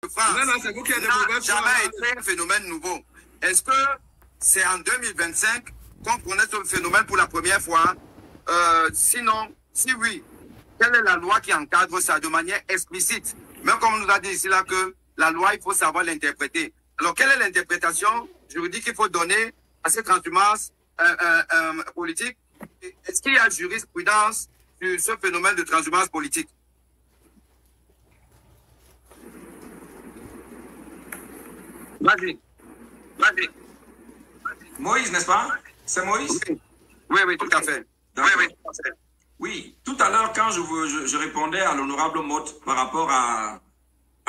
France Non, c'est vous qui êtes de mauvaise foi. jamais été un phénomène nouveau. Est-ce que c'est en 2025 qu'on connaît ce phénomène pour la première fois? Sinon, si oui, quelle est la loi qui encadre ça de manière explicite? Même comme on nous a dit ici là que la loi, il faut savoir l'interpréter. Alors, quelle est l'interprétation juridique qu'il faut donner à cette transhumance politique? Est-ce qu'il y a jurisprudence sur ce phénomène de transhumance politique? Vas-y. Vas-y. Moïse, n'est-ce pas? C'est Moïse? Oui, tout à fait. Oui, tout à l'heure, quand je répondais à l'honorable Motte par rapport à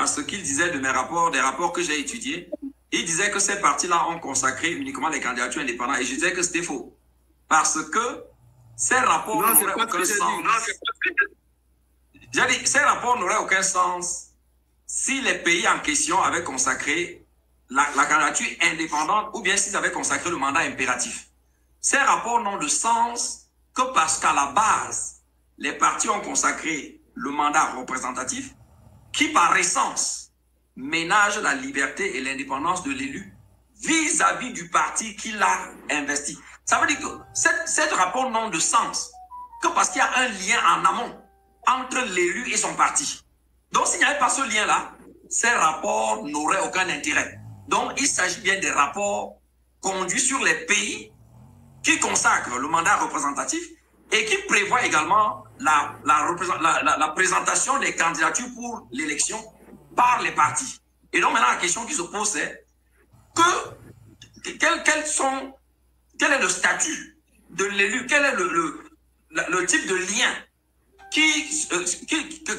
ce qu'il disait de mes rapports, des rapports que j'ai étudiés, il disait que ces partis-là ont consacré uniquement les candidatures indépendantes. Et je disais que c'était faux. Parce que ces rapports n'auraient aucun sens. J'ai dit, ces rapports n'auraient aucun sens si les pays en question avaient consacré la candidature indépendante ou bien s'ils avaient consacré le mandat impératif. Ces rapports n'ont de sens que parce qu'à la base, les partis ont consacré le mandat représentatif qui, par essence, ménage la liberté et l'indépendance de l'élu vis-à-vis du parti qui l'a investi. Ça veut dire que ces rapports n'ont de sens que parce qu'il y a un lien en amont entre l'élu et son parti. Donc, s'il n'y avait pas ce lien-là, ces rapports n'auraient aucun intérêt. Donc, il s'agit bien des rapports conduits sur les pays qui consacrent le mandat représentatif et qui prévoient également la présentation des candidatures pour l'élection par les partis. Et donc, maintenant, la question qui se pose, c'est quel est le statut de l'élu, quel est le type de lien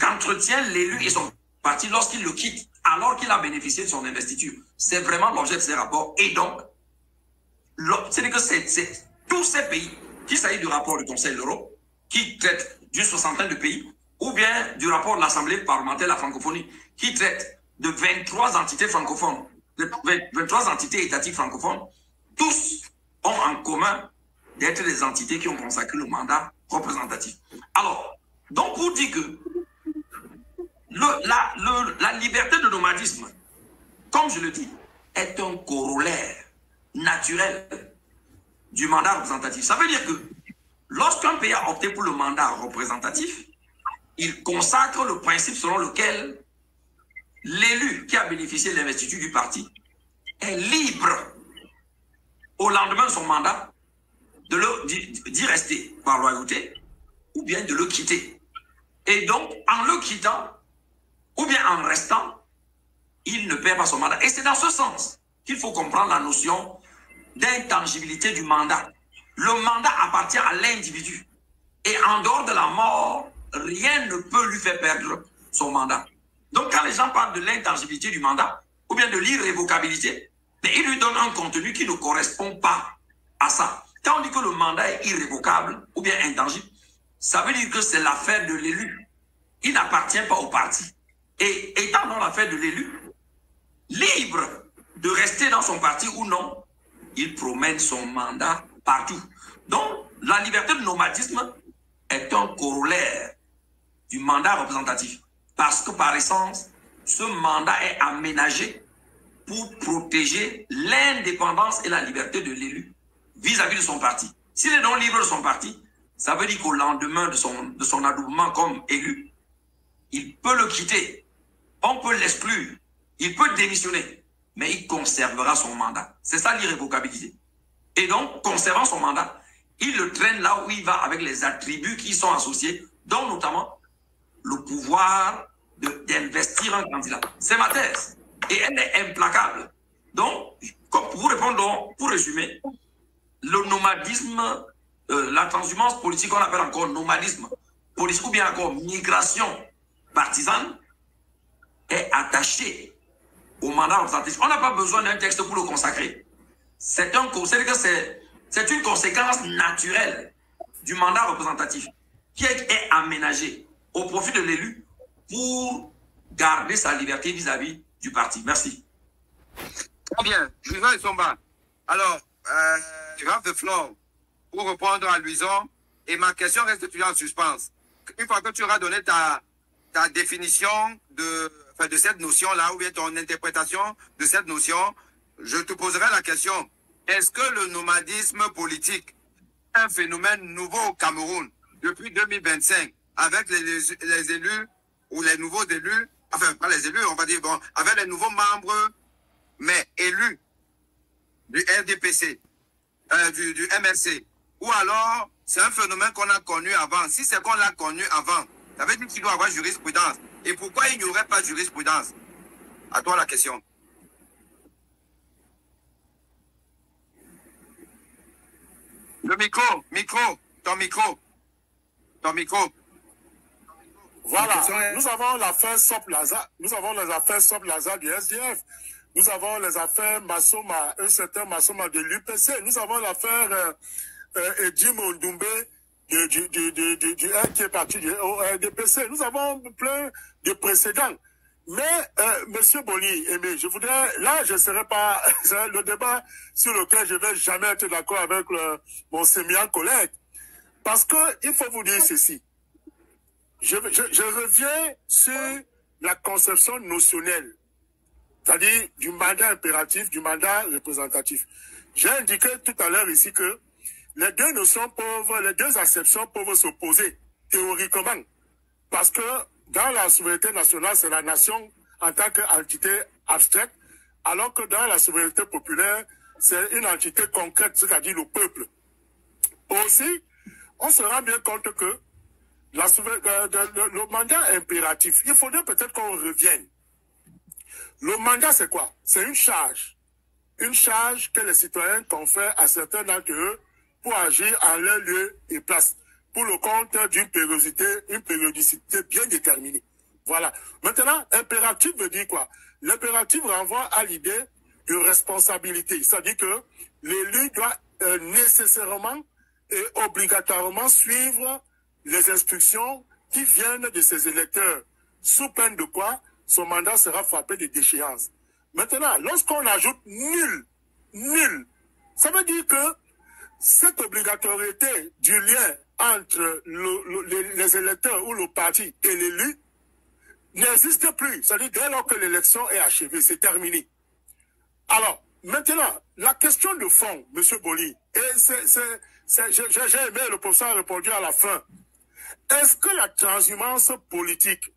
qu'entretient l'élu et son parti lorsqu'il le quitte, alors qu'il a bénéficié de son investiture. C'est vraiment l'objet de ces rapports. Et donc, c'est que c'est tous ces pays, qu'il s'agit du rapport du Conseil de l'Europe, qui traite d'une soixantaine de pays, ou bien du rapport de l'Assemblée parlementaire de la francophonie, qui traite de 23 entités francophones, de 23 entités étatiques francophones, tous ont en commun d'être des entités qui ont consacré le mandat représentatif. Alors, donc pour dire que la liberté de nomadisme, comme je le dis, est un corollaire naturel du mandat représentatif. Ça veut dire que lorsqu'un pays a opté pour le mandat représentatif, il consacre le principe selon lequel l'élu qui a bénéficié de l'investiture du parti est libre au lendemain de son mandat d'y rester par loyauté ou bien de le quitter. Et donc, en le quittant ou bien en restant, il ne perd pas son mandat. Et c'est dans ce sens qu'il faut comprendre la notion d'intangibilité du mandat. Le mandat appartient à l'individu. Et en dehors de la mort, rien ne peut lui faire perdre son mandat. Donc quand les gens parlent de l'intangibilité du mandat, ou bien de l'irrévocabilité, ils lui donnent un contenu qui ne correspond pas à ça. Quand on dit que le mandat est irrévocable, ou bien intangible, ça veut dire que c'est l'affaire de l'élu. Il n'appartient pas au parti. Et étant dans l'affaire de l'élu, libre de rester dans son parti ou non, il promène son mandat partout. Donc, la liberté de nomadisme est un corollaire du mandat représentatif. Parce que par essence, ce mandat est aménagé pour protéger l'indépendance et la liberté de l'élu vis-à-vis de son parti. S'il est donc libre de son parti, ça veut dire qu'au lendemain de son adoubement comme élu, il peut le quitter, on peut l'exclure, il peut démissionner, mais il conservera son mandat. C'est ça l'irrévocabilité. Et donc, conservant son mandat, il le traîne là où il va avec les attributs qui y sont associés, dont notamment le pouvoir d'investir un candidat. C'est ma thèse. Et elle est implacable. Donc, pour répondre, pour résumer, le nomadisme, la transhumance politique qu'on appelle encore nomadisme politique ou bien encore migration partisane est attachée au mandat représentatif. On n'a pas besoin d'un texte pour le consacrer. C'est une conséquence naturelle du mandat représentatif qui est aménagé au profit de l'élu pour garder sa liberté vis-à-vis du parti. Merci. Très bien. Louison et Somba. Alors, je rends le floor pour répondre à Louison. Et ma question reste toujours en suspens. Une fois que tu auras donné ta définition de de cette notion-là, ou bien ton interprétation de cette notion, je te poserai la question. Est-ce que le nomadisme politique est un phénomène nouveau au Cameroun depuis 2025 avec les élus ou les nouveaux élus, enfin pas les élus, on va dire, bon, avec les nouveaux membres, mais élus du RDPC, du MRC, ou alors c'est un phénomène qu'on a connu avant. Si c'est qu'on l'a connu avant, ça veut dire qu'il doit y avoir jurisprudence. Et pourquoi il n'y aurait pas de jurisprudence? À toi la question. Le micro, ton micro. Voilà, nous avons l'affaire Sop Lazare, nous avons les affaires Sop Lazare du SDF, nous avons les affaires Massoma, un certain Massoma de l'UPC, nous avons l'affaire Edjim Ondoumbé qui est parti du RDPC, nous avons plein de précédents. Mais, Monsieur Boli, Aimé, je voudrais, là, je ne serai pas, le débat sur lequel je ne vais jamais être d'accord avec mon sémillant collègue. Parce que, il faut vous dire ceci. Je reviens sur la conception notionnelle. C'est-à-dire, du mandat impératif, du mandat représentatif. J'ai indiqué tout à l'heure ici que les deux notions peuvent, les deux acceptions peuvent s'opposer, théoriquement. Parce que, dans la souveraineté nationale, c'est la nation en tant qu'entité abstraite, alors que dans la souveraineté populaire, c'est une entité concrète, c'est-à-dire le peuple. Aussi, on se rend bien compte que le mandat impératif, il faudrait peut-être qu'on revienne. Le mandat, c'est quoi? C'est une charge. Une charge que les citoyens confèrent à certains d'entre eux pour agir en leur lieu et place, pour le compte d'une périodicité bien déterminée. Voilà. Maintenant, impératif veut dire quoi? L'impératif renvoie à l'idée de responsabilité. C'est-à-dire que l'élu doit nécessairement et obligatoirement suivre les instructions qui viennent de ses électeurs, sous peine de quoi son mandat sera frappé de déchéance. Maintenant, lorsqu'on ajoute nul, ça veut dire que cette obligatoriété du lien entre les électeurs ou le parti et l'élu n'existe plus. C'est-à-dire dès lors que l'élection est achevée, c'est terminé. Alors, maintenant, la question de fond, M. Boli, et j'ai aimé, le professeur a répondu à la fin. Est-ce que la transhumance politique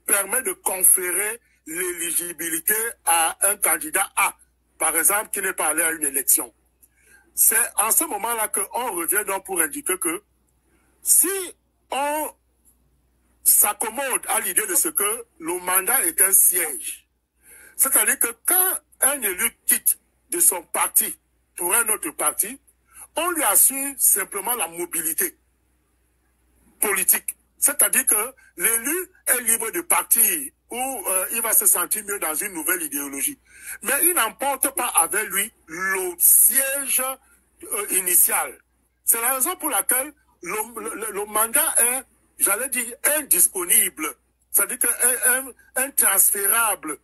permet de conférer l'éligibilité à un candidat A, par exemple, qui n'est pas allé à une élection? C'est en ce moment-là qu'on revient donc pour indiquer que si on s'accommode à l'idée de ce que le mandat est un siège, c'est-à-dire que quand un élu quitte de son parti pour un autre parti, on lui assure simplement la mobilité politique. C'est-à-dire que l'élu est libre de partir où il va se sentir mieux dans une nouvelle idéologie. Mais il n'emporte pas avec lui le siège initial. C'est la raison pour laquelle le mandat est, j'allais dire, indisponible. C'est-à-dire intransférable,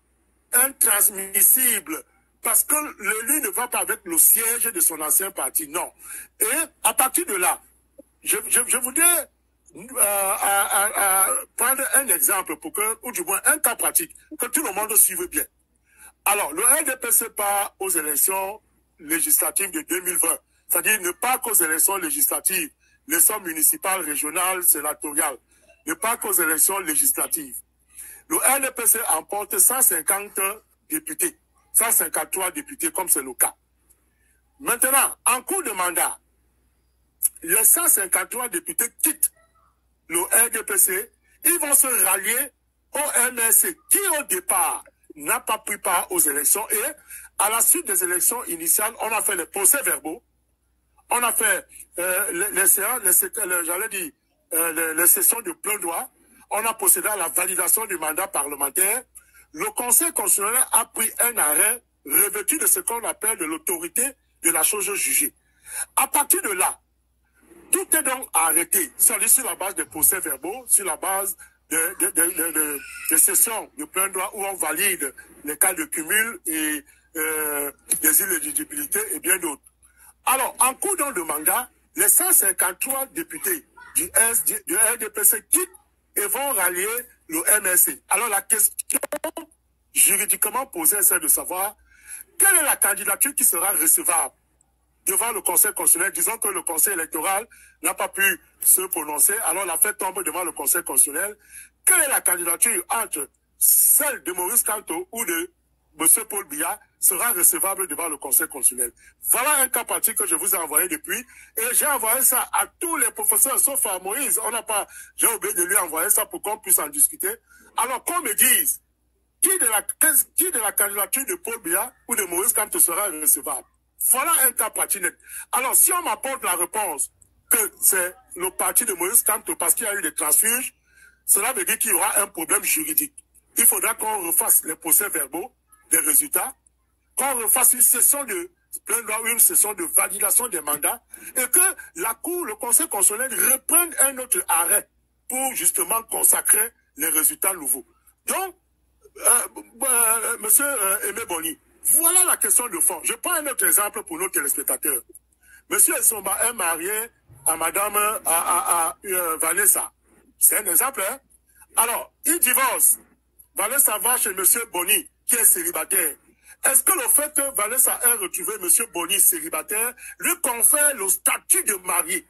intransmissible. Parce que l'élu ne va pas avec le siège de son ancien parti. Non. Et à partir de là, je voudrais prendre un exemple pour que, ou du moins un cas pratique, que tout le monde suive bien. Alors, le RDPC part aux élections législatives de 2020. C'est-à-dire ne pas qu'aux élections législatives, les élections municipales, régionales, sénatoriales, ne pas qu'aux élections législatives. Le RDPC emporte 150 députés, 153 députés, comme c'est le cas. Maintenant, en cours de mandat, les 153 députés quittent le RDPC, ils vont se rallier au MRC, qui au départ n'a pas pris part aux élections. Et à la suite des élections initiales, on a fait les procès-verbaux, on a fait les sessions de plein droit, on a procédé à la validation du mandat parlementaire. Le Conseil constitutionnel a pris un arrêt revêtu de ce qu'on appelle de l'autorité de la chose jugée. À partir de là, tout est donc arrêté, sur la base des procès-verbaux, sur la base de sessions de plein droit où on valide les cas de cumul et des inéligibilités et bien d'autres. Alors, en cours donc de mandat, les 153 députés du RDPC quittent et vont rallier le MRC. Alors, la question juridiquement posée, c'est de savoir quelle est la candidature qui sera recevable devant le Conseil constitutionnel. Disons que le Conseil électoral n'a pas pu se prononcer, alors l'affaire tombe devant le Conseil constitutionnel. Quelle est la candidature entre celle de Maurice Kamto ou de M. Paul Biya sera recevable devant le Conseil constitutionnel? Voilà un cas pratique que je vous ai envoyé depuis, et j'ai envoyé ça à tous les professeurs, sauf à Moïse. J'ai oublié de lui envoyer ça pour qu'on puisse en discuter. Alors qu'on me dise, qui de la candidature de Paul Biya ou de Maurice Kamto sera recevable? Voilà un cas pratique. Alors, si on m'apporte la réponse que c'est le parti de Maurice Kamto parce qu'il y a eu des transfuges, cela veut dire qu'il y aura un problème juridique. Il faudra qu'on refasse les procès-verbaux des résultats, qu'on refasse une session de une session de validation des mandats, et que la Cour, le Conseil constitutionnel reprenne un autre arrêt pour justement consacrer les résultats nouveaux. Donc, monsieur Aimé Boni, voilà la question de fond. Je prends un autre exemple pour nos téléspectateurs. Monsieur Essomba est marié à madame, Vanessa. C'est un exemple, hein? Alors, il divorce. Vanessa va chez monsieur Boni, qui est célibataire. Est-ce que le fait que Vanessa ait retrouvé monsieur Boni célibataire lui confère le statut de marié?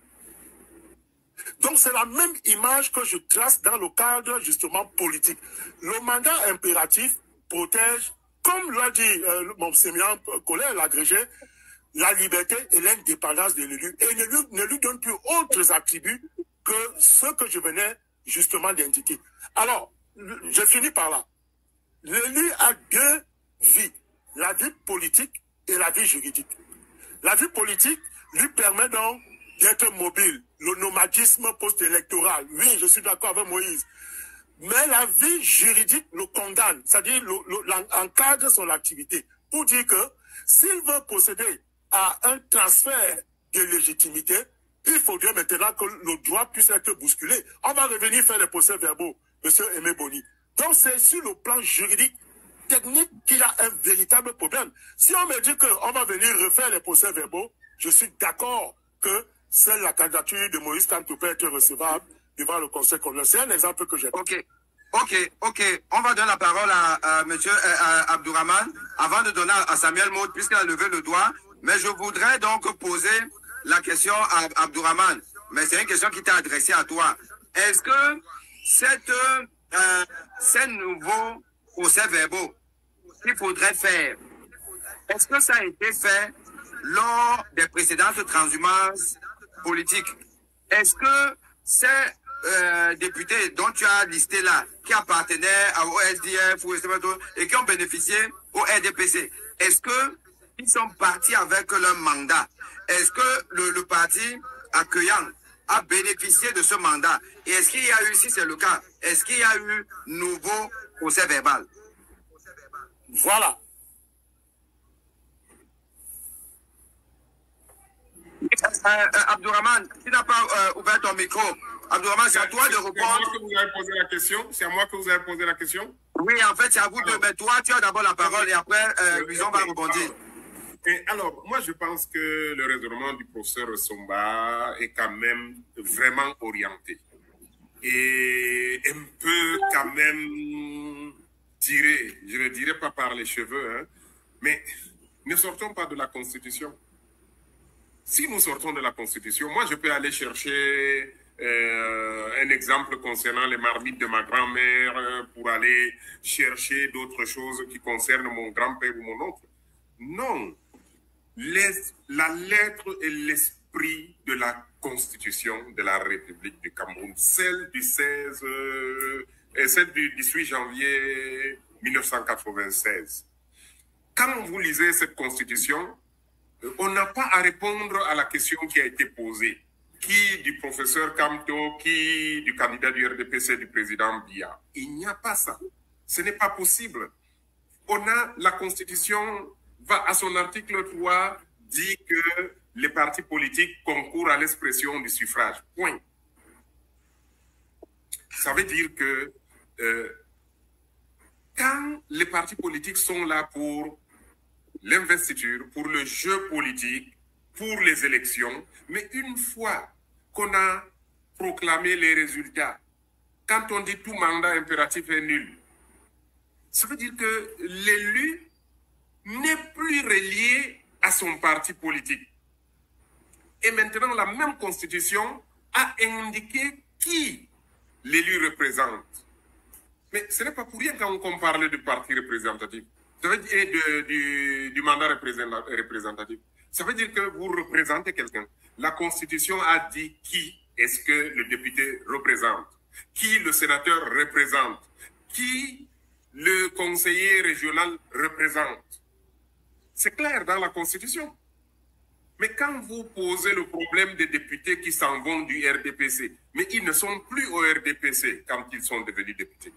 Donc, c'est la même image que je trace dans le cadre, justement, politique. Le mandat impératif protège, comme l'a dit mon sémillant collègue, l'agrégé, la liberté et l'indépendance de l'élu, et ne lui donne plus autres attributs que ceux que je venais justement d'indiquer. Alors, je finis par là. L'élu a deux vies, la vie politique et la vie juridique. La vie politique lui permet donc d'être mobile, le nomadisme post-électoral. Oui, je suis d'accord avec Moïse. Mais la vie juridique le condamne, c'est-à-dire encadre son activité, pour dire que s'il veut procéder à un transfert de légitimité, il faudrait maintenant que le droit puisse être bousculé. On va revenir faire les procès-verbaux, monsieur Aimé Boni. Donc c'est sur le plan juridique, technique, qu'il y a un véritable problème. Si on me dit qu'on va venir refaire les procès-verbaux, je suis d'accord que seule la candidature de Moïse Kamto peut être recevable devant le Conseil constitutionnel. C'est un exemple que j'ai. Ok. On va donner la parole à monsieur Abdourahmane avant de donner à Samuel Maud, puisqu'il a levé le doigt. Mais je voudrais donc poser la question à Abdourahmane. Mais c'est une question qui t'est adressée à toi. Est-ce que ces nouveaux procès-verbaux qu'il faudrait faire, est-ce que ça a été fait lors des précédentes transhumances politiques? Est-ce que ces députés dont tu as listé là, qui appartenaient au SDF et qui ont bénéficié au RDPC, est-ce qu'ils sont partis avec leur mandat? Est-ce que le parti accueillant a bénéficié de ce mandat? Et est-ce qu'il y a eu, si c'est le cas, est-ce qu'il y a eu nouveau procès verbal? Voilà. Abdourahmane, tu n'as pas ouvert ton micro. Abdourahmane, c'est à toi de répondre. C'est à moi que vous avez posé la question. C'est à moi que vous avez posé la question. Oui, en fait, c'est à vous deux. Mais toi, tu as d'abord la parole et après, Luison va rebondir. Alors, moi, je pense que le raisonnement du professeur Somba est quand même vraiment orienté. Et un peu quand même tiré, je ne dirais pas par les cheveux, hein, mais ne sortons pas de la Constitution. Si nous sortons de la Constitution, moi, je peux aller chercher un exemple concernant les marmites de ma grand-mère pour aller chercher d'autres choses qui concernent mon grand-père ou mon oncle. Non. La lettre et l'esprit de la Constitution de la République du Cameroun, celle du 18 janvier 1996. Quand vous lisez cette Constitution, on n'a pas à répondre à la question qui a été posée. Qui du professeur Kamto, qui du candidat du RDPC, du président Biya. Il n'y a pas ça. Ce n'est pas possible. La Constitution va à son article 3, dit que les partis politiques concourent à l'expression du suffrage. Point. Ça veut dire que quand les partis politiques sont là pour l'investiture, pour le jeu politique, pour les élections, mais une fois qu'on a proclamé les résultats, quand on dit tout mandat impératif est nul, Ça veut dire que l'élu n'est plus relié à son parti politique. Et maintenant, la même constitution a indiqué qui l'élu représente. Mais ce n'est pas pour rien quand on parle du parti représentatif. Ça veut dire, et du mandat représentatif. Ça veut dire que vous représentez quelqu'un. La Constitution a dit qui est-ce que le député représente, qui le sénateur représente, qui le conseiller régional représente. C'est clair dans la Constitution. Mais quand vous posez le problème des députés qui s'en vont du RDPC, mais ils ne sont plus au RDPC quand ils sont devenus députés.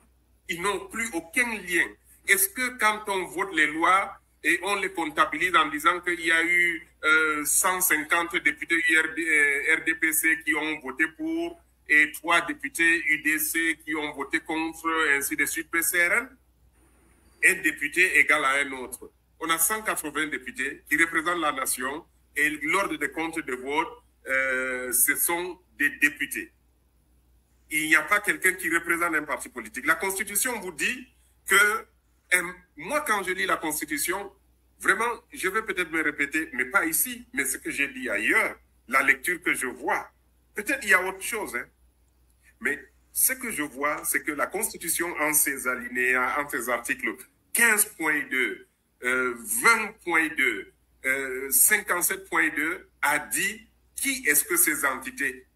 Ils n'ont plus aucun lien. Est-ce que quand on vote les lois et on les comptabilise en disant qu'il y a eu 150 députés RDPC qui ont voté pour et 3 députés UDC qui ont voté contre, ainsi de suite, PCRN, un député égal à un autre. On a 180 députés qui représentent la nation et l'ordre des comptes de vote, ce sont des députés. Il n'y a pas quelqu'un qui représente un parti politique. La Constitution vous dit que, moi quand je lis la Constitution, vraiment, je vais peut-être me répéter, mais pas ici, mais ce que j'ai dit ailleurs, la lecture que je vois. Peut-être il y a autre chose, hein. Mais ce que je vois, c'est que la Constitution, en ses alinéas, en ses articles 15.2, 20.2, 57.2, a dit qui est-ce que ces entités.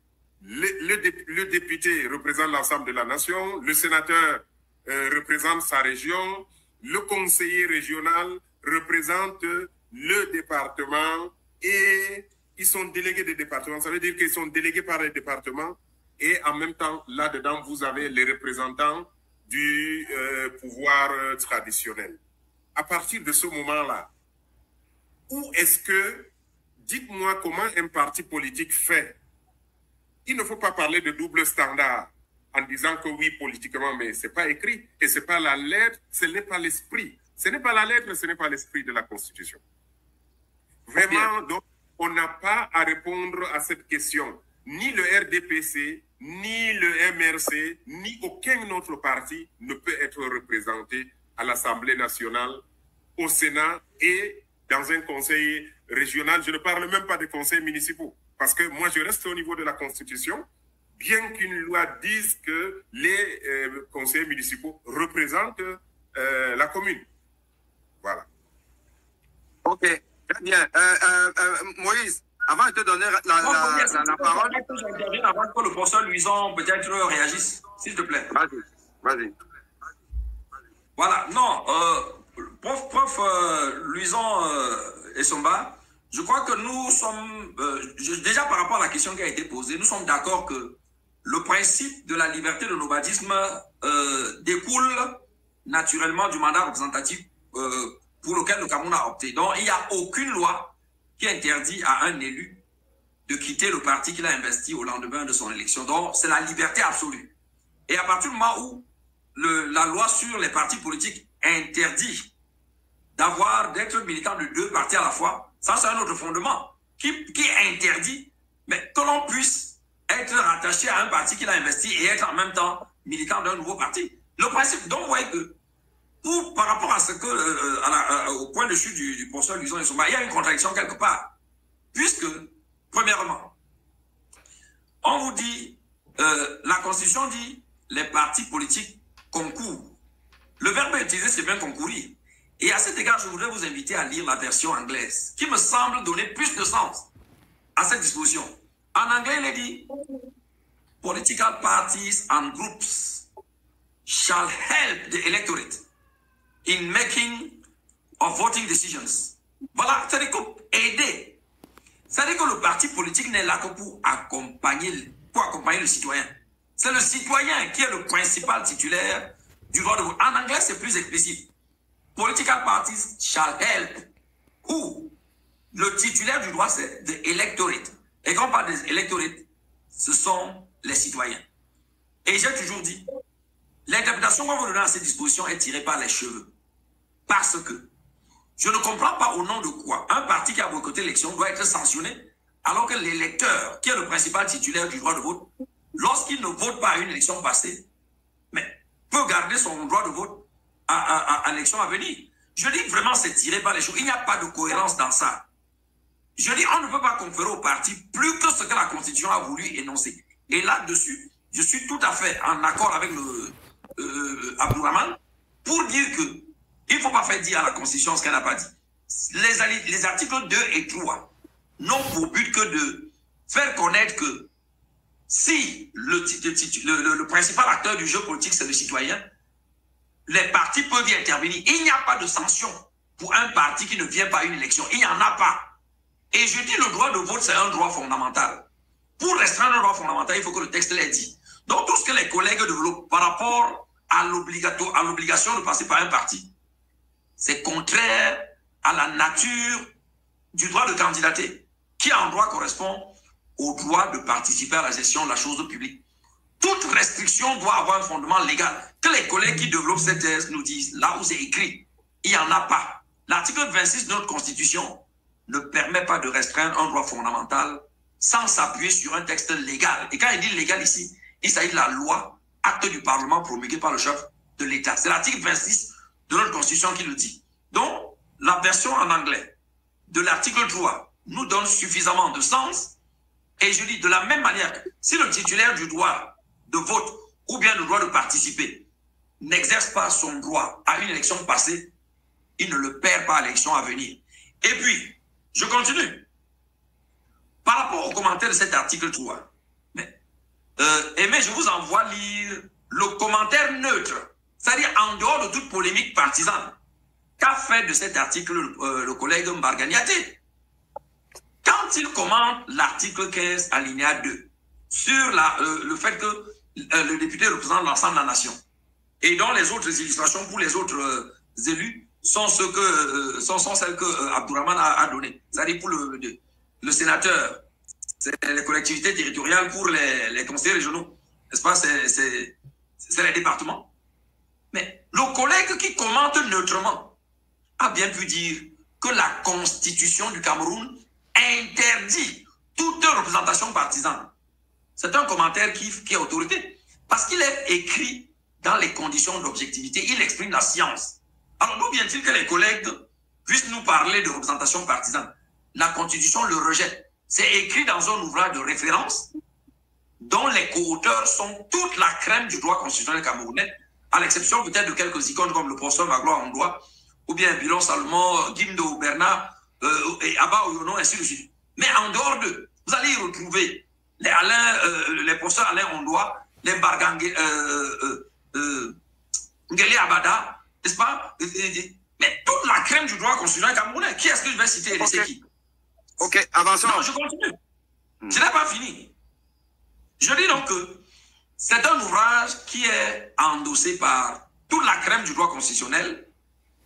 Le député représente l'ensemble de la nation, le sénateur représente sa région, le conseiller régional représente le département et ils sont délégués des départements. Ça veut dire qu'ils sont délégués par les départements et en même temps, là-dedans, vous avez les représentants du pouvoir traditionnel. À partir de ce moment-là, où est-ce que, dites-moi comment un parti politique fait. Il ne faut pas parler de double standard en disant que oui, politiquement, mais ce n'est pas écrit et ce n'est pas la lettre, ce n'est pas l'esprit. Ce n'est pas la lettre, ce n'est pas l'esprit de la Constitution. Vraiment, donc, on n'a pas à répondre à cette question. Ni le RDPC, ni le MRC, ni aucun autre parti ne peut être représenté à l'Assemblée nationale, au Sénat et dans un conseil régional. Je ne parle même pas des conseils municipaux. Parce que moi, je reste au niveau de la Constitution, bien qu'une loi dise que les conseillers municipaux représentent la commune. Voilà. Ok, très bien. Moïse, avant de te donner la parole... J'interviens avant que le professeur Louison peut-être réagisse, s'il te plaît. Vas-y, vas-y. Voilà, non, prof Louison Essomba, je crois que nous sommes, déjà par rapport à la question qui a été posée, nous sommes d'accord que le principe de la liberté de nomadisme découle naturellement du mandat représentatif pour lequel le Cameroun a opté. Donc, il n'y a aucune loi qui interdit à un élu de quitter le parti qu'il a investi au lendemain de son élection. Donc, c'est la liberté absolue. Et à partir du moment où la loi sur les partis politiques interdit d'être militant de 2 partis à la fois, ça c'est un autre fondement qui interdit, mais que l'on puisse être rattaché à un parti qu'il a investi et être en même temps militant d'un nouveau parti. Le principe, donc vous voyez que par rapport à ce que au point de chute du professeur Louison Essomba, il y a une contradiction quelque part. Puisque, premièrement, on vous dit, la Constitution dit les partis politiques concourent. Le verbe utilisé, c'est bien concourir. Et à cet égard, je voudrais vous inviter à lire la version anglaise, qui me semble donner plus de sens à cette disposition. En anglais, il est dit, political parties and groups shall help the electorate in making of voting decisions. Voilà, c'est-à-dire aider. C'est-à-dire que le parti politique n'est là que pour accompagner le citoyen. C'est le citoyen qui est le principal titulaire du droit de vote. En anglais, c'est plus explicite. Political parties shall help. Who? Le titulaire du droit, c'est the electorate. Et quand on parle des electorate, ce sont les citoyens. Et j'ai toujours dit, l'interprétation qu'on vous donne à cette disposition est tirée par les cheveux. Parce que je ne comprends pas au nom de quoi un parti qui a boycotté l'élection doit être sanctionné, alors que l'électeur, qui est le principal titulaire du droit de vote, lorsqu'il ne vote pas à une élection passée, mais peut garder son droit de vote à l'élection à venir. Je dis vraiment, c'est tiré par les choses. Il n'y a pas de cohérence dans ça. Je dis, on ne peut pas conférer au parti plus que ce que la Constitution a voulu énoncer. Et là-dessus, je suis tout à fait en accord avec Abdourahmane pour dire que il ne faut pas faire dire à la Constitution ce qu'elle n'a pas dit. Les articles 2 et 3 n'ont pour but que de faire connaître que si le principal acteur du jeu politique, c'est le citoyen, les partis peuvent y intervenir. Il n'y a pas de sanction pour un parti qui ne vient pas à une élection. Il n'y en a pas. Et je dis le droit de vote, c'est un droit fondamental. Pour restreindre un droit fondamental, il faut que le texte l'ait dit. Donc tout ce que les collègues développent par rapport à l'obligation de passer par un parti, c'est contraire à la nature du droit de candidater, qui en droit correspond au droit de participer à la gestion de la chose publique. Toute restriction doit avoir un fondement légal. Que les collègues qui développent cette thèse nous disent, là où c'est écrit, il n'y en a pas. L'article 26 de notre Constitution ne permet pas de restreindre un droit fondamental sans s'appuyer sur un texte légal. Et quand il dit légal ici, il s'agit de la loi, acte du Parlement promulgué par le chef de l'État. C'est l'article 26 de notre Constitution qui le dit. Donc, la version en anglais de l'article 3 nous donne suffisamment de sens. Et je dis de la même manière, si le titulaire du droit de vote ou bien le droit de participer n'exerce pas son droit à une élection passée, il ne le perd pas à l'élection à venir. Et puis, je continue. Par rapport aux commentaires de cet article 3, Aimé, je vous envoie lire le commentaire neutre, c'est-à-dire en dehors de toute polémique partisane, qu'a fait de cet article le collègue Mbarganiaté. Quand il commente l'article 15 alinéa 2 sur le fait que le député représente l'ensemble de la nation et dont les autres illustrations pour les autres élus sont celles que Abdourahmane a données. C'est-à-dire pour le sénateur, c'est les collectivités territoriales, pour les conseillers régionaux, n'est-ce pas, c'est les départements. Mais le collègue qui commente neutrement a bien pu dire que la Constitution du Cameroun interdit toute représentation partisane. C'est un commentaire qui est autorité, parce qu'il est écrit dans les conditions d'objectivité, il exprime la science. Alors d'où vient-il que les collègues puissent nous parler de représentation partisane? La Constitution le rejette. C'est écrit dans un ouvrage de référence dont les co-auteurs sont toute la crème du droit constitutionnel camerounais, à l'exception peut-être de quelques icônes comme le professeur Magloire Ondoa, ou bien Bilon Salomon, Gimdo Bernard, et Abba Oyono, ainsi de suite. Mais en dehors d'eux, vous allez y retrouver les professeurs Alain Ondoa, les Bargangue, Ngeli Abada, n'est-ce pas? Mais toute la crème du droit constitutionnel camerounais. Qui est-ce que je vais citer et laisser qui? Ok, avançons. Non, je continue. Je n'ai pas fini. Je dis donc que c'est un ouvrage qui est endossé par toute la crème du droit constitutionnel.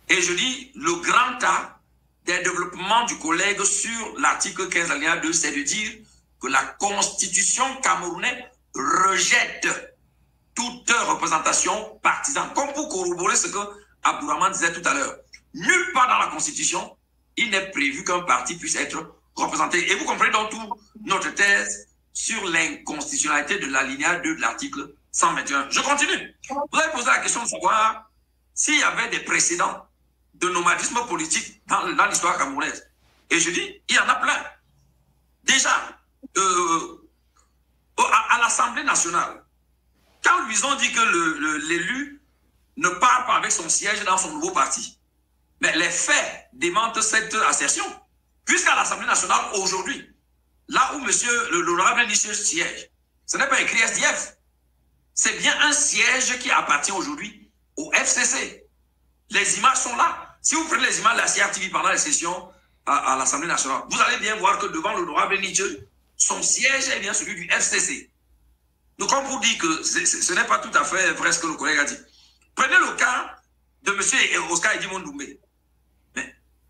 Et je dis, le grand tas des développements du collègue sur l'article 15 alinéa 2, c'est de dire que la Constitution camerounaise rejette toute représentation partisane. Comme pour corroborer ce que Abdourahmane disait tout à l'heure. Nulle part dans la Constitution, il n'est prévu qu'un parti puisse être représenté. Et vous comprenez donc toute notre thèse sur l'inconstitutionnalité de l'alinéa 2 de l'article 121. Je continue. Vous avez posé la question de savoir s'il y avait des précédents de nomadisme politique dans l'histoire camerounaise. Et je dis, il y en a plein. Déjà, à l'Assemblée nationale, quand ils ont dit que l'élu ne part pas avec son siège dans son nouveau parti, mais les faits démentent cette assertion. Puisqu'à l'Assemblée nationale, aujourd'hui, là où l'honorable Nissier siège, ce n'est pas écrit SDF. C'est bien un siège qui appartient aujourd'hui au FCC. Les images sont là. Si vous prenez les images de la CRTV pendant les sessions à l'Assemblée nationale, vous allez bien voir que devant l'honorable Nissier, son siège est bien celui du FCC. Donc, on vous dit que ce n'est pas tout à fait vrai ce que le collègue a dit. Prenez le cas de M. Oscar Edimond Doumbé.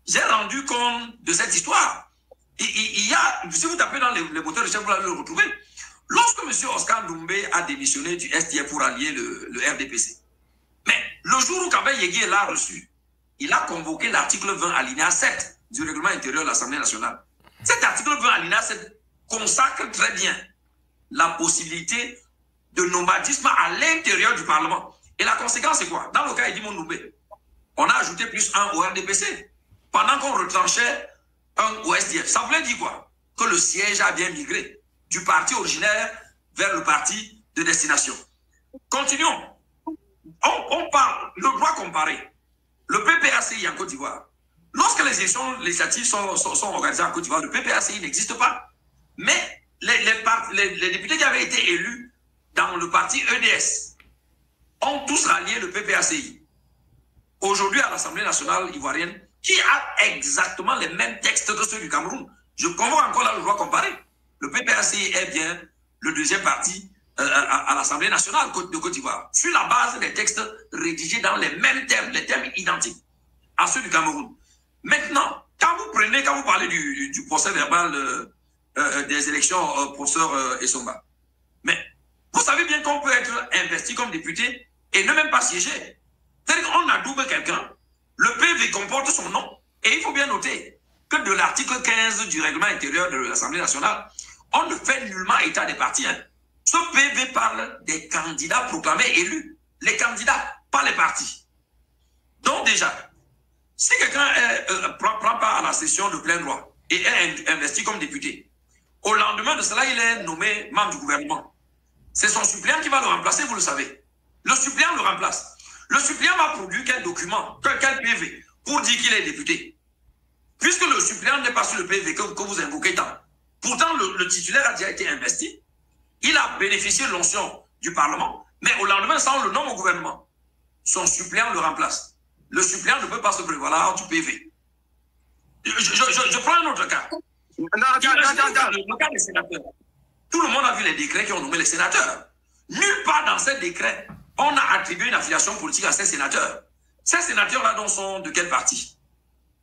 J'ai rendu compte de cette histoire. Il y a, si vous tapez dans les moteurs de recherche, vous allez le retrouver. Lorsque M. Oscar Doumbé a démissionné du SDF pour allier le RDPC, mais le jour où Kabé Yégué l'a reçu, il a convoqué l'article 20 alinéa 7 du règlement intérieur de l'Assemblée nationale. Cet article 20 alinéa 7 consacre très bien la possibilité de nomadisme à l'intérieur du Parlement. Et la conséquence, c'est quoi? Dans le cas d'Edimond Doumbé, on a ajouté plus 1 au RDPC. Pendant qu'on retranchait 1 au SDF. Ça voulait dire quoi? Que le siège a bien migré du parti originaire vers le parti de destination. Continuons. On parle, le droit comparé. Le PPACI en Côte d'Ivoire. Lorsque les élections législatives sont organisées en Côte d'Ivoire, le PPACI n'existe pas. Mais les députés qui avaient été élus dans le parti EDS ont tous rallié le PPACI. Aujourd'hui, à l'Assemblée nationale ivoirienne, qui a exactement les mêmes textes que ceux du Cameroun. Je convoque encore là le droit comparé. Le PPACI est bien le deuxième parti à l'Assemblée nationale de Côte d'Ivoire, sur la base des textes rédigés dans les mêmes termes, les termes identiques à ceux du Cameroun. Maintenant, quand vous parlez du procès verbal des élections, professeur Essomba, mais vous savez bien qu'on peut être investi comme député et ne même pas siéger. C'est-à-dire qu'on adoube quelqu'un, le PV comporte son nom, et il faut bien noter que de l'article 15 du règlement intérieur de l'Assemblée nationale, on ne fait nullement état des partis. Hein. Ce PV parle des candidats proclamés élus. Les candidats, pas les partis. Donc déjà, si quelqu'un prend part à la session de plein droit et est investi comme député, au lendemain de cela, il est nommé membre du gouvernement. C'est son suppléant qui va le remplacer, vous le savez. Le suppléant le remplace. Le suppléant va produire quel document, quel PV, pour dire qu'il est député. Puisque le suppléant n'est pas sur le PV que vous invoquez tant. Pourtant, le titulaire a déjà été investi. Il a bénéficié de l'onction du Parlement, mais au lendemain, ça, on le nomme au gouvernement. Son suppléant le remplace. Le suppléant ne peut pas se prévaloir du PV. Je prends un autre cas. Le cas des sénateurs. Tout le monde a vu les décrets qui ont nommé les sénateurs. Nulle part dans ces décrets, on a attribué une affiliation politique à ces sénateurs. Ces sénateurs-là, donc, sont de quel parti?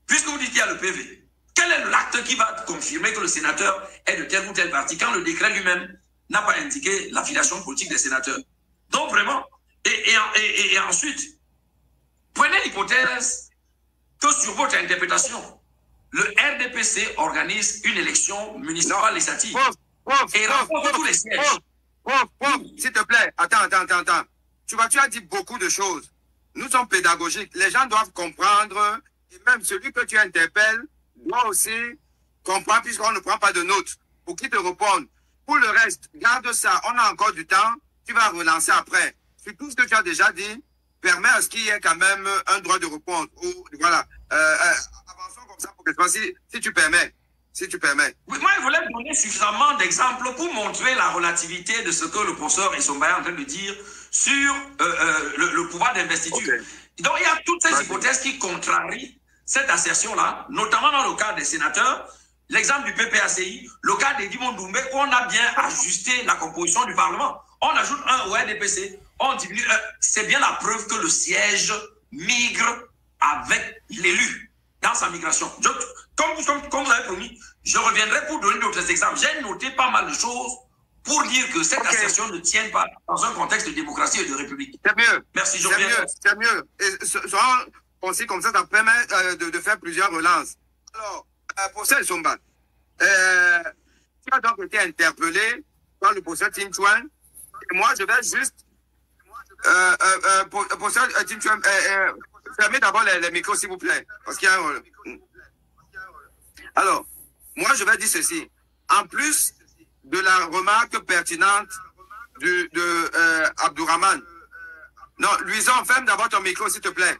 Puisque vous dites qu'il y a le PV, quel est l'acte qui va confirmer que le sénateur est de tel ou tel parti quand le décret lui-même n'a pas indiqué l'affiliation politique des sénateurs? Donc vraiment, et ensuite, prenez l'hypothèse que sur votre interprétation, le RDPC organise une élection municipale législative et remporte tous les sièges. S'il te plaît, attends. Tu as dit beaucoup de choses. Nous sommes pédagogiques. Les gens doivent comprendre. Et même celui que tu interpelles doit aussi comprendre puisqu'on ne prend pas de notes pour qu'il te réponde. Pour le reste, garde ça. On a encore du temps. Tu vas relancer après. Sur tout ce que tu as déjà dit, permet à ce qu'il y ait quand même un droit de réponse. Voilà. Avançons comme ça pour que si tu permets. Si tu permets. Oui, moi, je voulais donner suffisamment d'exemples pour montrer la relativité de ce que le professeur Essomba est en train de dire sur le pouvoir d'investiture. Okay. Donc, il y a toutes ces hypothèses qui contrarient cette assertion-là, notamment dans le cas des sénateurs, l'exemple du PPACI, le cas d'Edi Mondoumbé, où on a bien ajusté la composition du Parlement. On ajoute un au RDPC, on diminue un. C'est bien la preuve que le siège migre avec l'élu dans sa migration. Comme vous avez promis, je reviendrai pour donner d'autres exemples. J'ai noté pas mal de choses pour dire que cette assertion ne tient pas dans un contexte de démocratie et de république. C'est mieux. Merci, je reviens. C'est mieux. Et souvent, aussi comme ça permet de faire plusieurs relances. Alors, pour ça, Essomba, tu as donc été interpellé par le professeur Tim Chuan. Et moi, je vais juste, pour ça, Tim Chuan, fermez d'abord les micros, s'il vous plaît. Parce qu'il y a un... Alors, moi, je vais dire ceci. En plus de la remarque pertinente de Abdourahmane. Non, Luison, ferme d'abord ton micro, s'il te plaît.